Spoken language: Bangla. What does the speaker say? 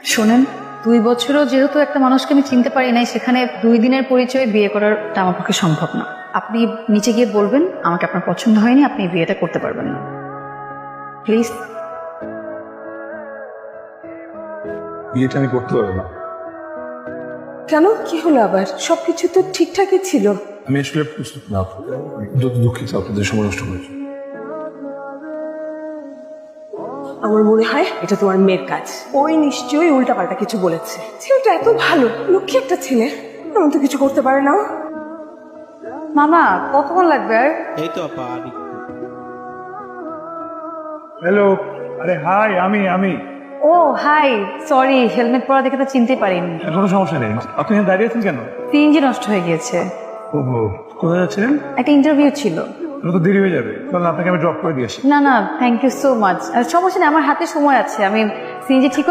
শোনেন, 2 বছরও যেহেতু একটা মানুষকে আমি চিনতে পারি নাই, সেখানে 2 দিনের পরিচয়ে বিয়ে করাটা আমার পক্ষে সম্ভব না। আপনি নিচে গিয়ে বলবেন আমাকে আপনার পছন্দ হয়নি, আপনি এই বিয়েটা করতে পারবেন না, প্লিজ। বিয়েটা আমি করতে পারবো না। কেন, কি হলো আবার? সবকিছু তো ঠিকঠাকই ছিল। আমি আসলে প্রস্তুত না, দুঃখিত আপনাদের সময় নষ্ট করেছি। আমার মনে হয় এটা তোমার মেয়ের কাজ। ওই নিশ্চয়ই উল্টাপাল্টা কিছু বলেছে। ছেলেটা এত ভালো, লক্ষ্মী একটা ছেলে, এমন তো কিছু করতে পারে না। মামা কতক্ষণ লাগবে আর? এই তো আপা আর একটু। হ্যালো, আরে হাই, আমি ও হাই, সরি, হেলমেট পরা দেখে তো চিনতে পারিনি। কোনো সমস্যা নেই। আপনি এখানে দাঁড়িয়ে আছেন কেন? সিএনজি নষ্ট হয়ে গিয়েছে। ওহো, কোথায় যাচ্ছিলেন? একটা ইন্টারভিউ ছিল। তো দেরি হয়ে যাবে, তাহলে আপনাকে আমি ড্রপ করে দিয়ে আসি। না না, থ্যাংক ইউ সো মাচ। সমস্যা নেই, আমার হাতে সময় আছে, আমি সিএনজি ঠিক করে